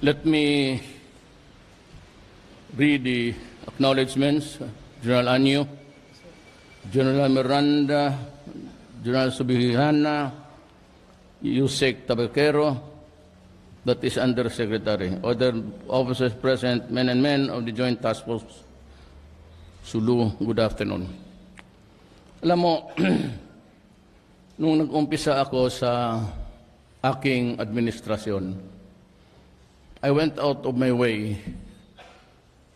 Let me read the acknowledgements. General Anyo, General Miranda, General Subihana, Yusek Tabaquero, that is Undersecretary. Other officers present, men and men of the Joint Task Force, Sulu, good afternoon. Alam mo, nung nag-umpisa ako sa aking administrasyon, I went out of my way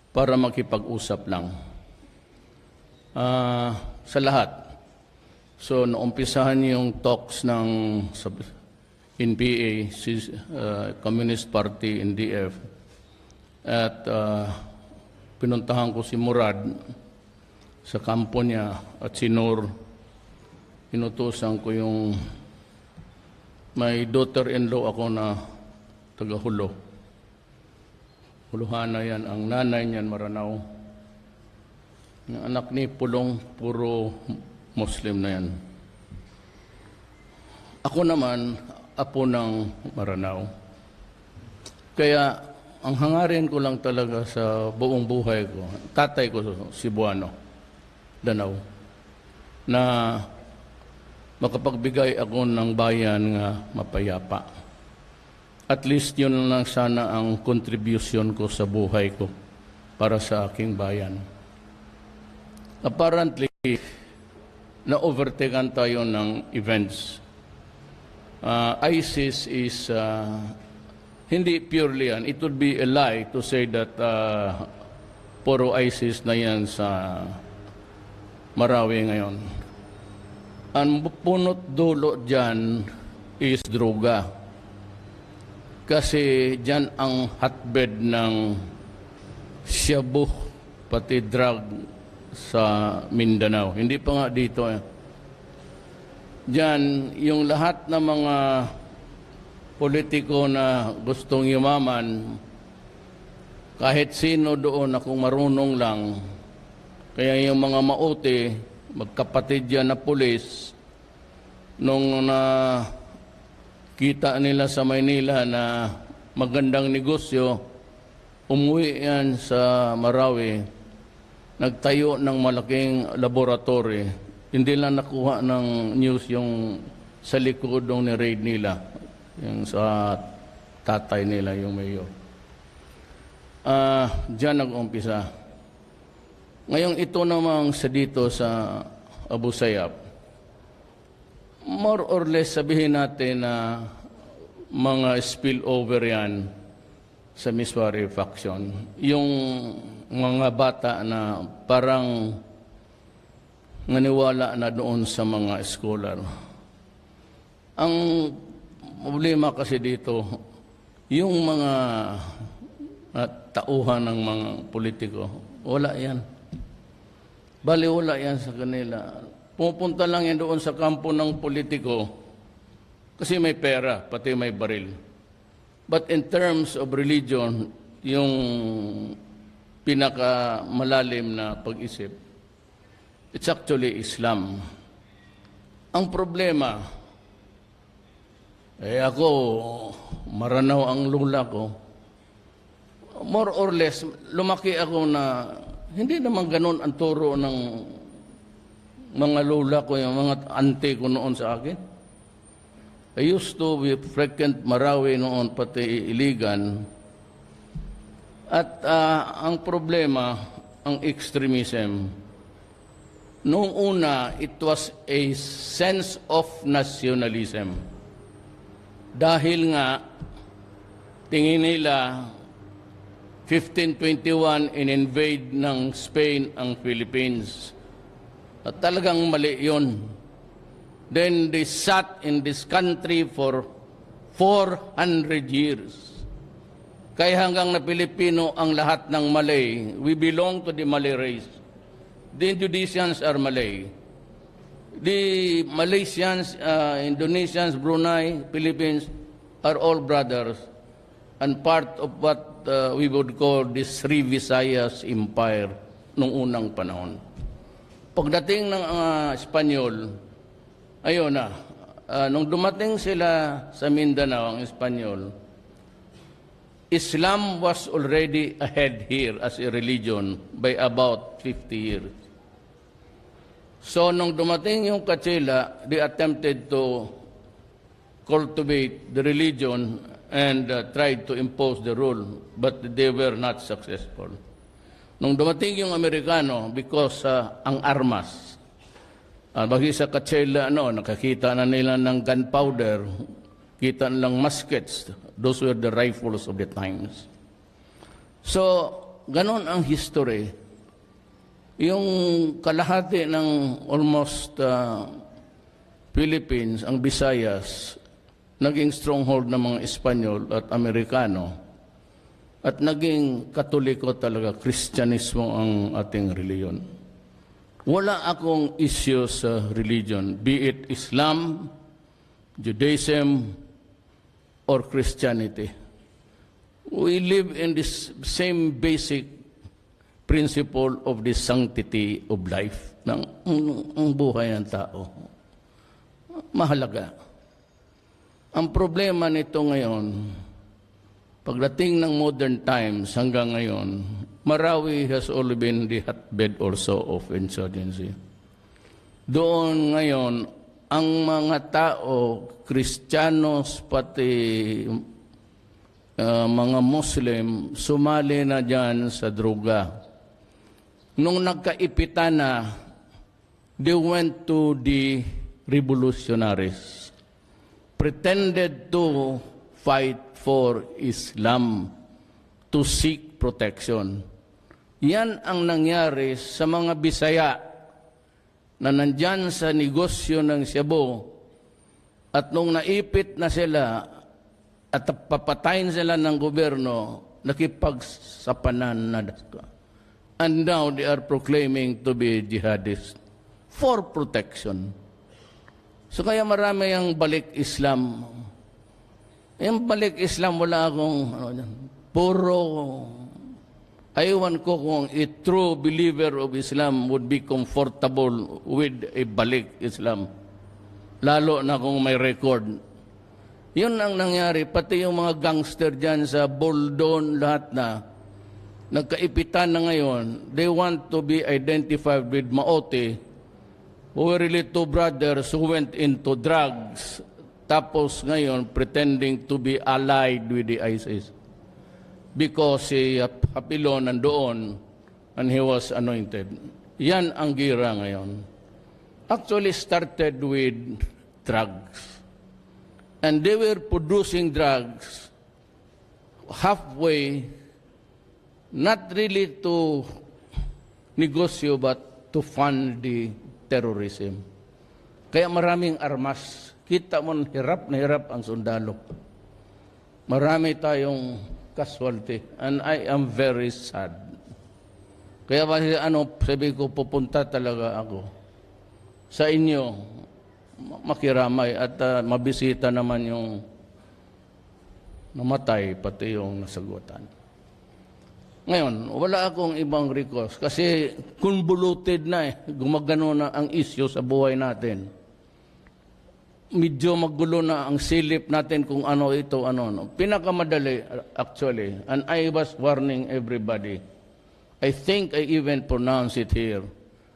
para makipag-usap lang sa lahat. So, naumpisahan yung talks ng NPA, Communist Party, NDF, at pinuntahan ko si Murad sa kampo niya at si Nur. Inutusan ko yung may daughter-in-law ako na taga-Hulo. Huluhana yan, ang nanay niyan Maranao. Yung anak ni Pulong, puro Muslim na yan. Ako naman, apo ng Maranao. Kaya, ang hangarin ko lang talaga sa buong buhay ko, tatay ko, Cebuano, Danau, na makapagbigay ako ng bayan nga mapayapa. At least yun lang sana ang contribution ko sa buhay ko para sa aking bayan. Apparently, na-overtaken tayo ng events. ISIS is hindi purely yan. It would be a lie to say that puro ISIS na yan sa Marawi ngayon. Ang punot dulo dyan is droga. Kasi dyan ang hotbed ng shabu, pati drug sa Mindanao. Hindi pa nga dito. Dyan, yung lahat ng mga politiko na gustong yumaman, kahit sino doon na kung marunong lang, kaya yung mga mauti, magkapatid yan na pulis, nung kita nila sa Maynila na magandang negosyo, umuwi yan sa Marawi, nagtayo ng malaking laboratory. Hindi lang nakuha ng news yung sa likod ng ni-raid nila, yung sa tatay nila, yung mayor. Diyan nag-umpisa. Ngayong ito namang sa dito sa Abu Sayyaf, more or less sabihin natin na mga spillover yan sa Miswari faction. Yung mga bata na parang naniwala na doon sa mga scholar. Ang problema kasi dito, yung mga tauhan ng mga politiko, wala yan. Bali, wala yan sa kanila. Pupunta lang yan doon sa kampo ng politiko kasi may pera, pati may baril. But in terms of religion, yung pinakamalalim na pag-isip, it's actually Islam. Ang problema, ako, Maranao ang lula ko, more or less, lumaki ako na hindi naman ganun ang turo ng mga lola ko, yung mga auntie ko noon sa akin. I used to be frequent Marawi noon, pati Iligan. At ang problema, ang extremism, noong una, it was a sense of nationalism. Dahil nga, tingin nila, 1521, in-invade ng Spain ang Philippines. At talagang mali yun. Then they sat in this country for 400 years. Kaya hanggang na Pilipino ang lahat ng Malay, we belong to the Malay race. The Indonesians are Malay. The Malaysians, Indonesians, Brunei, Philippines are all brothers and part of what we would call the Sri Visayas Empire noong unang panahon. Pagdating ng Espanyol, ayun na, nung dumating sila sa Mindanao, ang Espanyol, Islam was already ahead here as a religion by about 50 years. So nung dumating yung Kachila, they attempted to cultivate the religion and tried to impose the rule, but they were not successful. Nung dumating yung Amerikano, because ang armas, bagi sa Kachila, nakakita na nila ng gunpowder, kita nilang muskets. Those were the rifles of the times. So, ganon ang history. Yung kalahati ng almost Philippines, ang Visayas, naging stronghold ng mga Espanyol at Amerikano. At naging Katoliko talaga, Kristyanismo ang ating reliyon. Wala akong issue sa religion, be it Islam, Judaism, or Christianity. We live in this same basic principle of the sanctity of life, ng buhay ng tao. Mahalaga. Ang problema nito ngayon, pagdating ng modern times hanggang ngayon, Marawi has always been the hotbed also of insurgency. Doon ngayon, ang mga tao, Kristiyanos, pati mga Muslim, sumali na dyan sa droga. Nung nagkaipitan na, they went to the revolutionaries, pretended to fight for Islam, to seek protection. Yan ang nangyari sa mga Bisaya na nandyan sa negosyo ng Cebu, at nung naipit na sila at papatayin sila ng gobyerno, nakipagsapanan na. And now they are proclaiming to be jihadists for protection. So kaya marami ang balik Islam. Yung balik Islam, wala akong puro. Aywan ko kung a true believer of Islam would be comfortable with a balik Islam. Lalo na kung may record. Yun ang nangyari. Pati yung mga gangster dyan sa Boldon, lahat na, nagkaipitan na ngayon. They want to be identified with Maote, who were really two brothers who went into drugs. Tapos ngayon, pretending to be allied with the ISIS. Because si Hapilon nandoon and he was anointed. Yan ang gira ngayon. Actually started with drugs. And they were producing drugs halfway, not really to negosyo but to fund the terrorism. Kaya maraming armas. Kita mo, hirap na hirap ang sundalo. Marami tayong casualty, and I am very sad. Kaya sabi ko, pupunta talaga ako sa inyo, makiramay at mabisita naman yung namatay, pati yung nasagutan. Ngayon, wala akong ibang request kasi convoluted na gumagano na ang issue sa buhay natin. Medyo magulo na ang silip natin kung ano ito, ano. Pinakamadali, actually, and I was warning everybody. I think I even pronounce it here.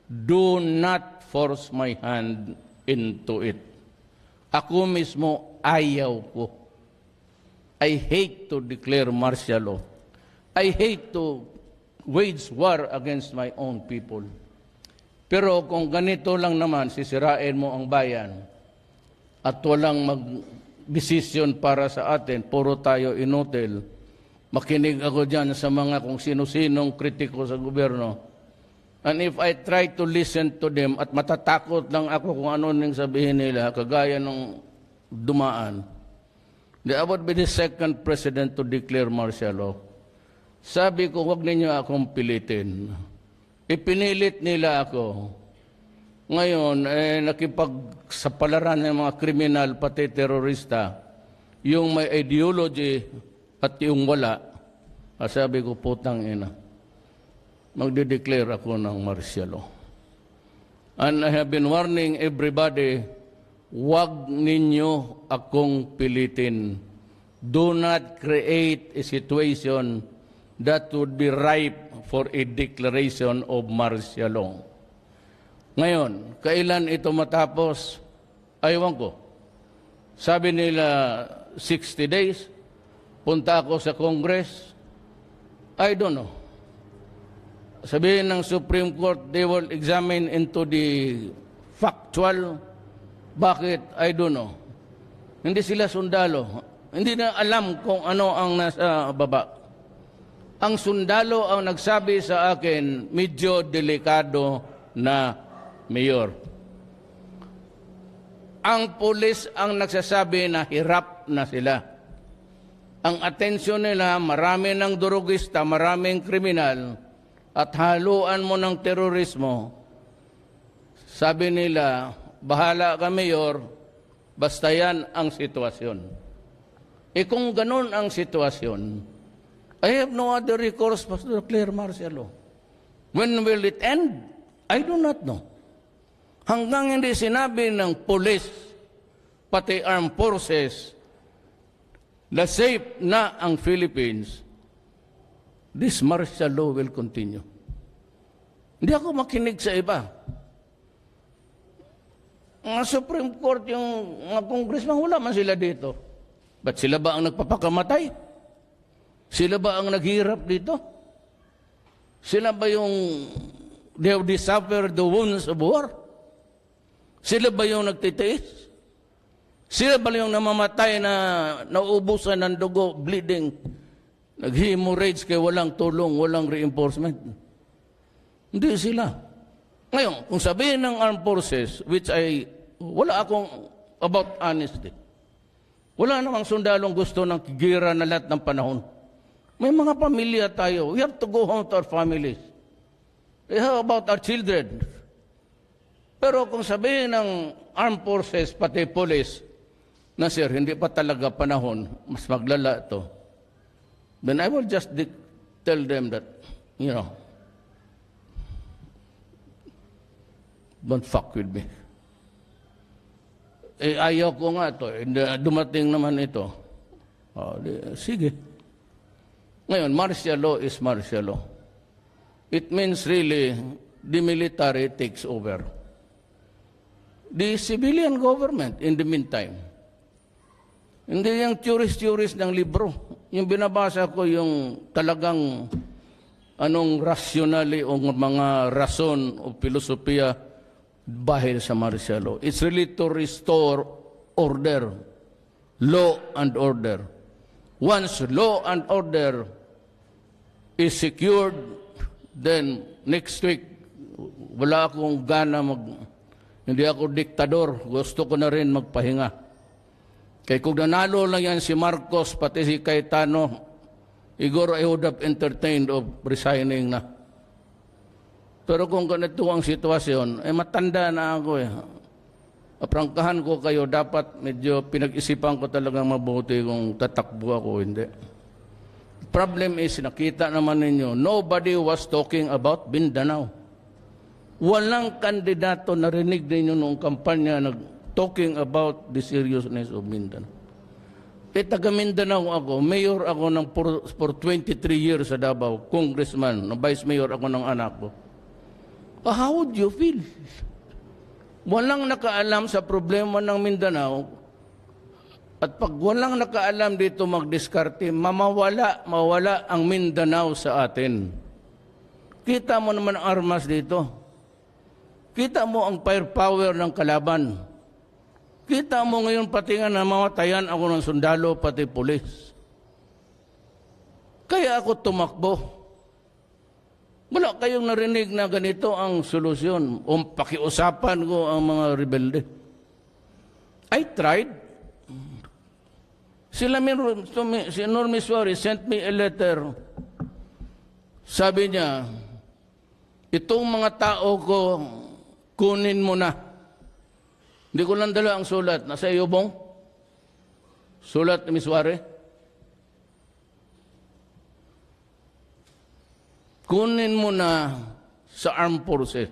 Do not force my hand into it. Ako mismo, ayaw ko. I hate to declare martial law. I hate to wage war against my own people. Pero kung ganito lang naman, sisirain mo ang bayan, at walang mag-desisyon para sa atin, puro tayo inutil. Makinig ako dyan sa mga kung sino-sinong kritiko sa gobyerno. And if I try to listen to them at matatakot lang ako kung ano nang sabihin nila, kagaya nung dumaan, I would be the second president to declare martial law. Sabi ko, huwag ninyo akong pilitin. Ipinilit nila ako. Ngayon, nakipagsapalaran ng mga kriminal, pati terorista, yung may ideology at yung wala. Sabi ko, putang ina, magde-declare ako ng martial law. And I have been warning everybody, wag ninyo akong pilitin. do not create a situation that would be ripe for a declaration of martial law. Ngayon, kailan ito matapos? Aywan ko. Sabi nila 60 days, punta ako sa Congress. I don't know. Sabihin ng Supreme Court, they will examine into the factual. Bakit? I don't know. Hindi sila sundalo. Hindi na alam kung ano ang nasa baba. Ang sundalo ang nagsabi sa akin, medyo delikado na mayor. Ang pulis ang nagsasabi na hirap na sila. Ang atensyon nila, marami ng durugista, maraming kriminal, at haluan mo ng terorismo. Sabi nila, bahala ka, Mayor, basta yan ang sitwasyon. E kung ganun ang sitwasyon, I have no other recourse but to declare martial law. When will it end? I do not know. Hanggang hindi sinabi ng police, pati armed forces, na safe na ang Philippines, this martial law will continue. Hindi ako makinig sa iba. Ang Supreme Court, yung mga congressman, wala man sila dito. Ba't sila ba ang nagpapakamatay? Sila ba ang naghirap dito? Sila ba yung they suffer the wounds of war? Sila ba yung nagtitiis? Sila ba yung namamatay na nauubusan ng dugo, bleeding, nag-hemorrhage kaya walang tulong, walang reinforcement? Hindi sila. Ngayon, kung sabihin ng armed forces, which wala akong about honesty. Wala namang sundalong gusto ng gira na lahat ng panahon. May mga pamilya tayo. We have to go home to our families. How about our children? Pero kung sabihin ng armed forces, pati police, na sir, hindi pa talaga panahon, mas maglala ito, then I will just tell them that, don't fuck with me. Ayaw ko nga ito. Dumating naman ito. Sige. Ngayon, martial law is martial law. It means really the military takes over. The civilian government in the meantime. Hindi yung theories ng libro. Yung binabasa ko yung talagang anong rationally o mga rason o filosofiya bahil sa martial law. It's really to restore order, law and order. Once law and order is secured, then next week, wala akong gana hindi ako diktador. Gusto ko na rin magpahinga. Kaya kung nanalo lang yan si Marcos, pati si Cayetano, siguro I would have entertained of resigning na. Pero kung ganito ang sitwasyon, matanda na ako Aprangkahan ko kayo, dapat medyo pinag-isipan ko talagang mabuti kung tatakbo ako o hindi. Problem is, nakita naman ninyo, nobody was talking about Mindanao. Walang kandidato narinig ninyo noong kampanya talking about the seriousness of Mindanao. Taga Mindanao ako, mayor ako for 23 years sa Davao, congressman, vice mayor ako ng anak ko. How would you feel? Walang nakaalam sa problema ng Mindanao, at pag walang nakaalam dito magdiskarte, mawala ang Mindanao sa atin. Kita mo naman ang armas dito. Kita mo ang firepower ng kalaban. Kita mo ngayon pati nga namamatayan ako ng sundalo, pati pulis. Kaya ako tumakbo. Wala kayong narinig na ganito ang solusyon o pakiusapan ko ang mga rebelde. I tried. Si Normy Suarez sent me a letter. Sabi niya, itong mga tao ko, kunin mo na. Hindi ko lang dala ang sulat. Nasa iyo, Bong? Sulat ni Ms. Suarez? Kunin mo na sa armed forces.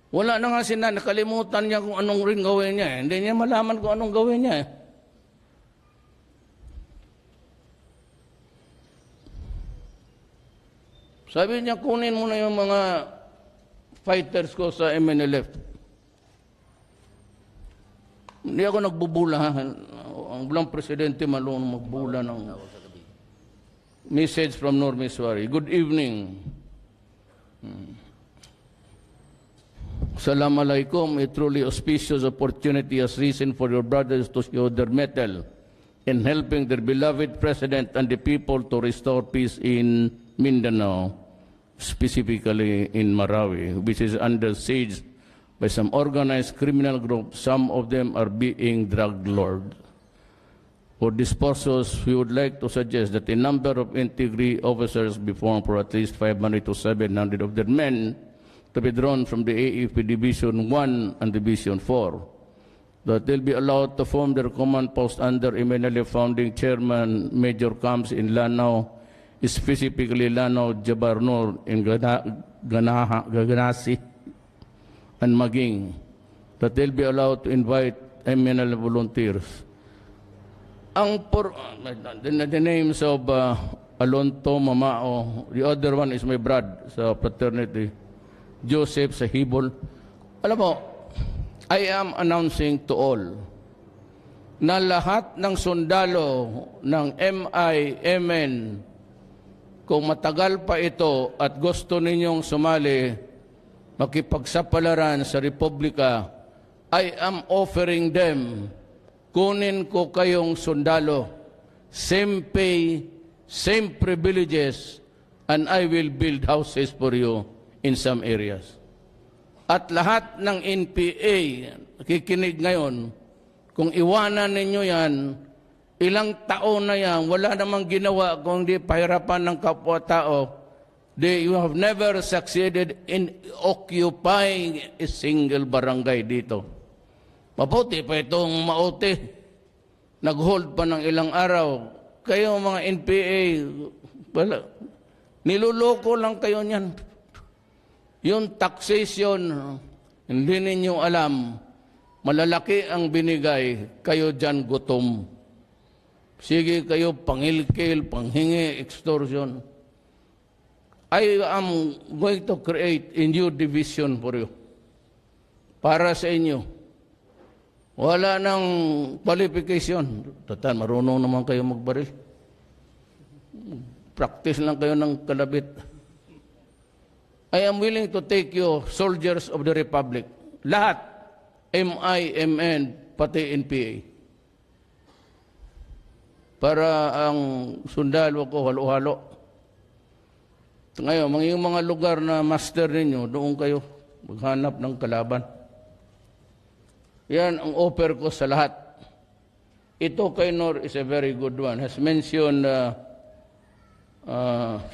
Wala na nga nakalimutan niya kung anong ring gawin niya. Hindi niya malaman kung anong gawin niya. Sabi niya, kunin mo na yung mga fighters ko sa MNLF. Hindi ako nagbubula. Ang bulang presidente malunong magbula ng message from Normiswari. Good evening. Assalamualaikum. A truly auspicious opportunity has risen for your brothers to show their mettle in helping their beloved president and the people to restore peace in Mindanao, specifically in Marawi, which is under siege by some organized criminal groups. Some of them are being drug lords. For this purpose, we would like to suggest that a number of integrity officers be formed for at least 500 to 700 of their men to be drawn from the AFP Division 1 and Division 4. That they'll be allowed to form their command post under MNLF founding chairman major camps in Lanao, specifically Lanao, Jabarnor, in Ganasi, and Maging. That they'll be allowed to invite MNLF volunteers. The names of Alonto Mamao, the other one is my brother sa fraternity, Joseph Sahibol. Alam mo, I am announcing to all na lahat ng sundalo ng MIMN, kung matagal pa ito at gusto ninyong sumali, makipagsapalaran sa Republika, I am offering them, kunin ko kayong sundalo, same pay, same privileges, and I will build houses for you in some areas. At lahat ng NPA, kikinig ngayon, kung iwanan ninyo yan, ilang taon na yan, wala namang ginawa kung di pahirapan ng kapwa-tao. You have never succeeded in occupying a single barangay dito. Mabuti pa itong Maote. Nag-hold pa ng ilang araw. Kayo mga NPA, wala. Niluloko lang kayo niyan. Yung taxation, hindi ninyo alam, malalaki ang binigay, kayo dyan gutom. Sige kayo pangilkil, panghingi, extortion. I am going to create a new division for you. Para sa inyo. Wala nang qualification. Total, marunong naman kayo magbaril. Practice lang kayo ng kalabit. I am willing to take you, soldiers of the Republic. Lahat, MIMN, pati NPA. Para ang sundalo ko, halo-halo. Ngayon, yung mga lugar na master ninyo, doon kayo maghanap ng kalaban. Yan ang offer ko sa lahat. Ito kay Nor is a very good one. Has mentioned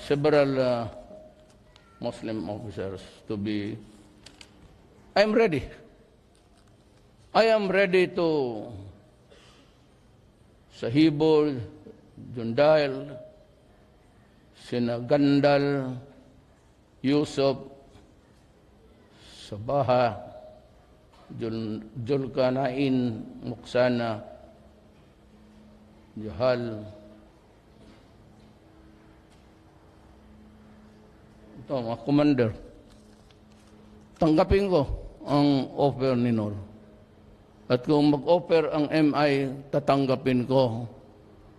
several Muslim officers to be. I'm ready. I am ready to Sahibol, Jundail, Sinagandal, Yusuf, Sabaha, Julkanain, Muksana, Jahal. Ito, mga commander. Tanggapin ko ang offer ni Nor. At kung mag-offer ang MI, tatanggapin ko.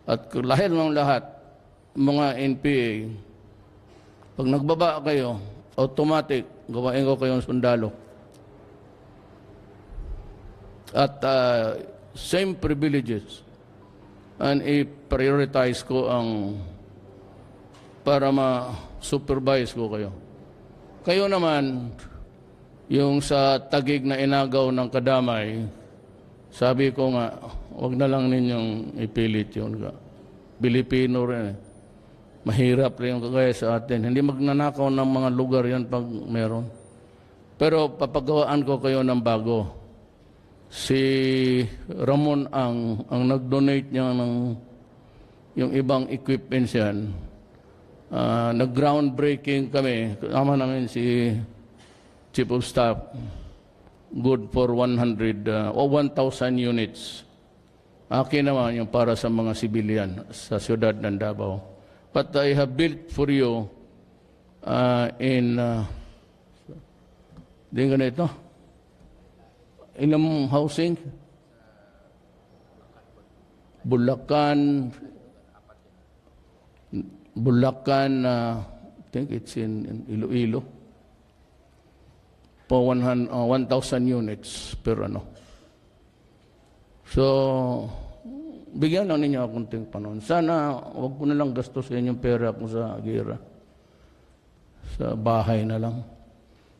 At lahil ng lahat, mga NPA, pag nagbaba kayo, automatic, gawain ko kayong sundalo. At same privileges. And i-prioritize ko ang para ma-supervise ko kayo. Kayo naman, yung sa tagig na inagaw ng kadamay, sabi ko nga, wag na lang ninyong ipilit yun. Pilipino rin eh. Mahirap rin yung kagaya sa atin. Hindi magnanakaw ng mga lugar yan pag meron. Pero papagawaan ko kayo ng bago. Si Ramon ang nag-donate niya ng yung ibang equipments yan. Nag-groundbreaking kami. Kasama namin si Chief of Staff. Good for 1,000 units. Akin naman yung para sa mga civilian sa siyudad ng Davao. But I have built for you di ganito, ilang housing? Bulacan, I think it's in Iloilo, po 1,000 units per ano. So, bigyan lang ninyo akong konting panahon. Sana, wag ko na lang gastusin yung pera ko sa gira. Sa bahay na lang.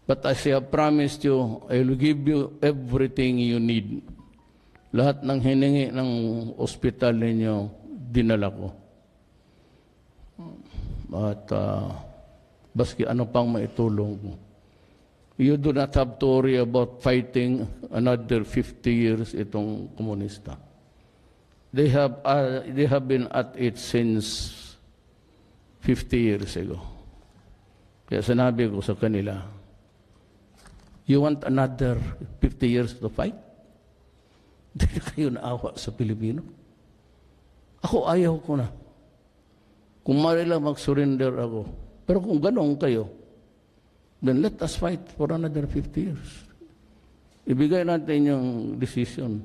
But as I have promised you, I will give you everything you need. Lahat ng hiningi ng ospital ninyo, dinala ko. At baski ano pang maitulong ko. You do not have to worry about fighting another 50 years itong komunista. They have been at it since 50 years ago. Kaya sinabi ko sa kanila, you want another 50 years to fight? Hindi na kayo naawa sa Pilipino. Ako ayaw ko na. Kung marila mag-surrender ako. Pero kung ganoon kayo, then let us fight for another 50 years. Ibigay natin yung decision.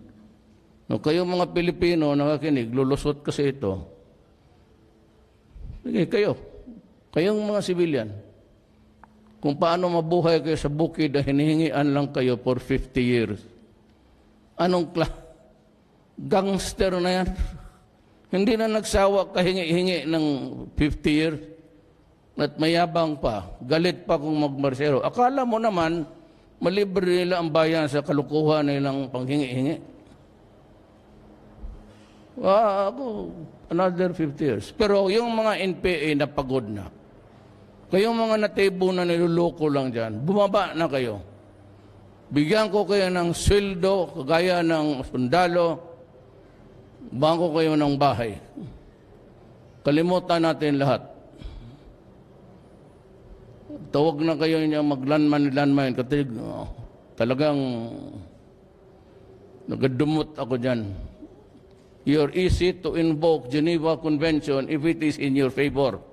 No, kayo mga Pilipino nakakinig, lulusot kasi ito. Sige, kayo. Kayong mga civilian. Kung paano mabuhay kayo sa bukid na hinihingian lang kayo for 50 years. Anong gangster na yan? Hindi na nagsawa kahingi-hingi ng 50 years. At mayabang pa. Galit pa kung magmarsero. Akala mo naman, malibre nila ang bayan sa kalukuhan nilang panghingi-hingi. Ako, another 50 years. Pero yung mga NPA na pagod na, kayong mga natebo na niluloko lang dyan, bumaba na kayo. Bigyan ko kayo ng sweldo, kagaya ng sundalo, bangko kayo ng bahay. Kalimutan natin lahat. Tawag na kayo niya maglanman, kasi talagang nagadumot ako dyan. You're easy to invoke Geneva Convention if it is in your favor.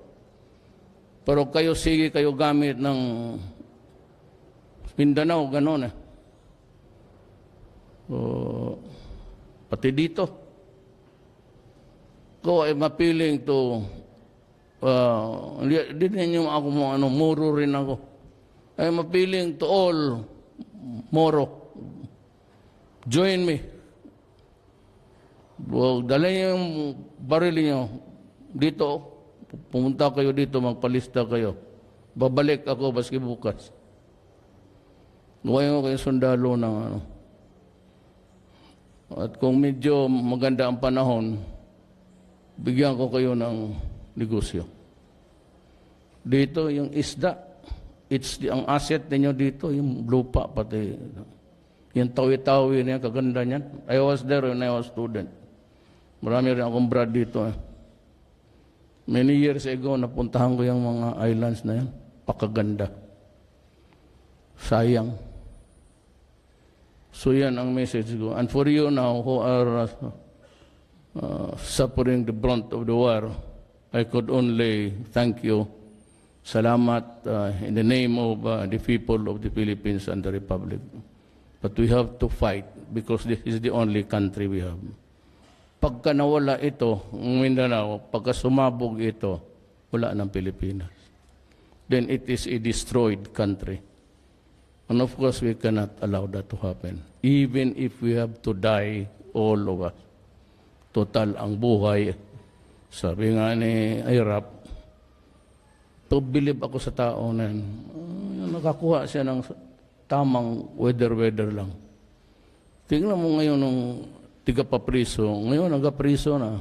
Pero kayo, sige kayo gamit ng Mindanao, gano'n eh. Pati dito. Ko ay mapiling to, hindi ninyo ako muro rin ako. Ay mapiling to all, moro. Join me. Dala niyo yung baril niyo dito. Pumunta kayo dito, magpalista kayo. Babalik ako baski bukas. Ngayon kayo sundalo ng ano. At kung medyo maganda ang panahon, bigyan ko kayo ng negosyo. Dito yung isda, ang asset ninyo dito, yung lupa pati. Yung tawi-tawi niya, kaganda niyan. I was there when I was student. Marami rin akong brad dito eh. Many years ago, napuntahan ko yung mga islands na yan. Pakaganda. Sayang. So yan ang message ko. And for you now who are suffering the brunt of the war, I could only thank you. Salamat in the name of the people of the Philippines and the Republic. But we have to fight because this is the only country we have. Pagka nawala ito, Mindanao, pagka sumabog ito, wala ng Pilipinas. Then it is a destroyed country. And of course, we cannot allow that to happen. Even if we have to die, all of us. Total ang buhay. Sabi nga ni Irap, to believe ako sa tao na nakakuha siya ng tamang weather lang. Tingnan mo ngayon nung tiga-papriso. Ngayon, nag-apriso na.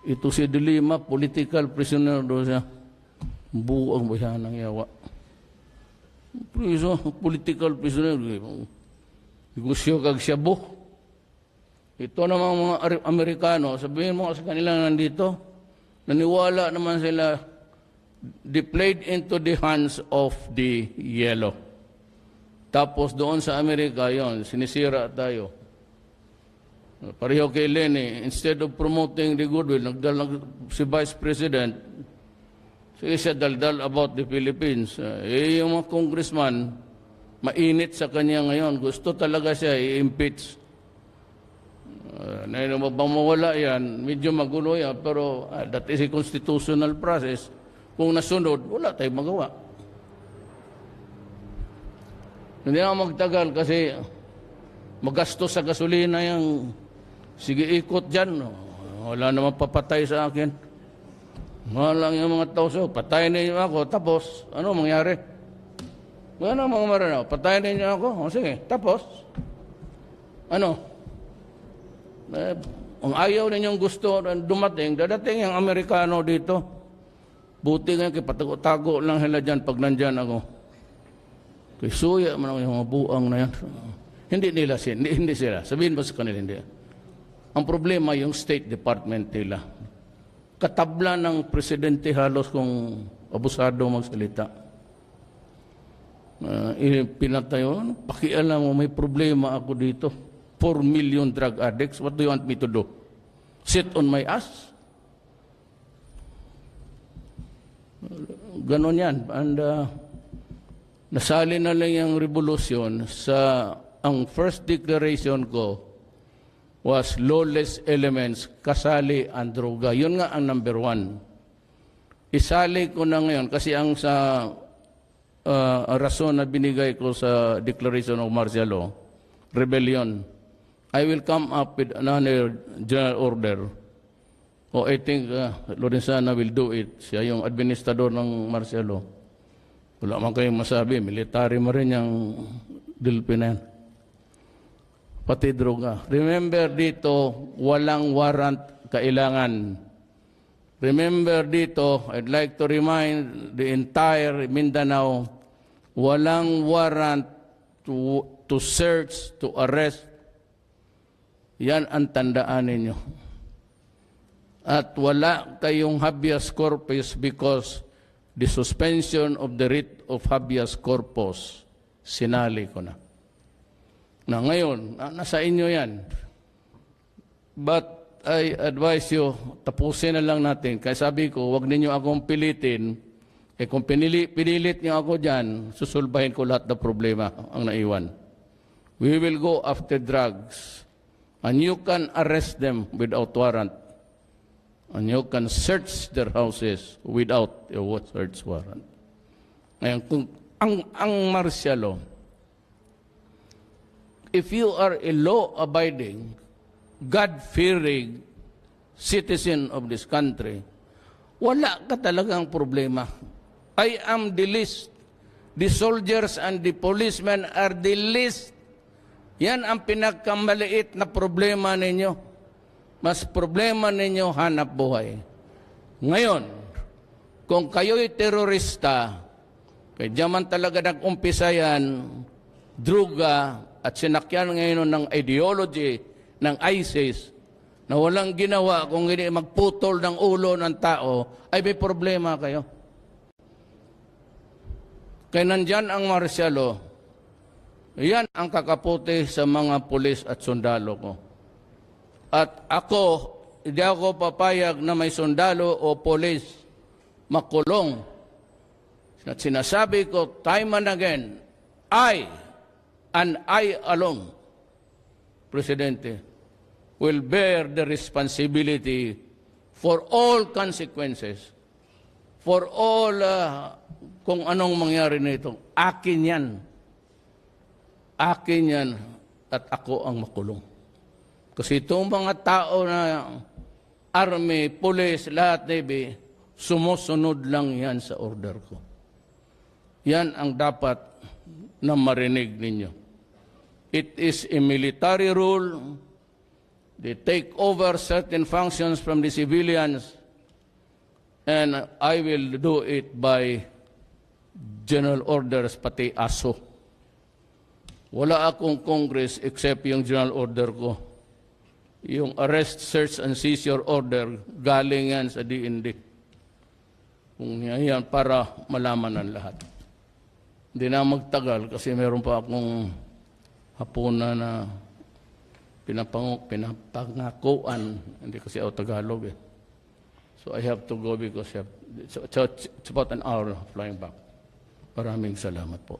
Ito si Dilima, political prisoner doon siya. Buang ba siya ng yawa? Priso, political prisoner. Negosyo kag Shabu. Ito namang mga Amerikano, sabihin mo sa kanila nandito, naniwala naman sila, they played into the hands of the yellow. Tapos doon sa Amerika, yon sinisira tayo. Pareho kay Lenny, instead of promoting the goodwill, nagdala si Vice President Sige siya daldal about the Philippines. Yung mga congressman, mainit sa kanya ngayon. Gusto talaga siya i-impeach. Na bang mawala yan, medyo magulo yan, pero that is a constitutional process. Kung nasunod, wala tayong magawa. Hindi na magtagal kasi magastos sa gasolina yung sige ikot dyan. Wala naman papatay sa akin. Wala lang yung mga tao so, patayin ninyo ako, tapos, ano mangyari? Wala na mga maranaw, patayin ninyo ako, o sige, tapos, ano? Ang ayaw ninyong gusto dumating, dadating yung Amerikano dito. Buti nga, kipatago-tago lang sila dyan pag nandyan ako. Kaya suya man yung mga buang na yan. Hindi sila. Sabihin ba sa kanila, hindi. Ang problema yung State Department nila. Katabla ng presidente halos kung abusado magsalita. Pinatayo, pakialam mo, may problema ako dito. 4 million drug addicts. What do you want me to do? Sit on my ass? Ganon yan. And nasali na lang yung revolusyon sa ang first declaration ko was lawless elements, kasali ang droga. Yun nga ang number 1. Isali ko na ngayon kasi ang sa rason na binigay ko sa Declaration of Martial Law, rebellion, I will come up with another general order. I think Lorenzana will do it. Siya yung administrador ng martial law. Wala man kayong masabi, military mo rin yung DILPI na yan. Pati droga. Remember dito, walang warrant kailangan. Remember dito, I'd like to remind the entire Mindanao, walang warrant to search, to arrest. Yan ang tandaan ninyo. At wala kayong habeas corpus because the suspension of the writ of habeas corpus, sinali ko na. Na ngayon, nasa inyo yan. But I advise you, tapusin na lang natin. Kaya sabi ko, wag ninyo akong pilitin. Kung pinilit niyo ako dyan, susulbahin ko lahat ng problema ang naiwan. We will go after drugs. And you can arrest them without warrant. And you can search their houses without a search warrant. Ngayon, kung ang martial law, if you are a law-abiding, God-fearing citizen of this country, wala ka talagang problema. I am the least. The soldiers and the policemen are the least. Yan ang pinagkamaliit na problema ninyo. Mas problema ninyo hanap buhay. Ngayon, kung kayo'y terorista, kaya diyaman talaga nag-umpisa yan, druga at sinakyan ngayon ng ideology ng ISIS na walang ginawa kung hindi magputol ng ulo ng tao, ay may problema kayo. Kaya nandyan ang martial law. Yan ang kakaputi sa mga pulis at sundalo ko. At ako, hindi ako papayag na may sundalo o pulis makulong. At sinasabi ko time and again, I and I alone, Presidente, will bear the responsibility for all consequences, for all kung anong mangyari nito. Akin yan. Akin yan at ako ang makulong. Kasi itong mga tao na army, police, lahat, Navy, sumusunod lang yan sa order ko. Yan ang dapat na marinig ninyo. It is a military rule. They take over certain functions from the civilians, and I will do it by general orders, pati ASO. Wala akong Congress except yung general order ko. Yung arrest, search, and seizure order, galing yan sa DND. Kung yan, para malaman ng lahat. Hindi na magtagal kasi meron pa akong hapunan na pinapangakuan. Hindi kasi ako Tagalog eh. So So I have to go because it's about an hour flying back. Maraming salamat po.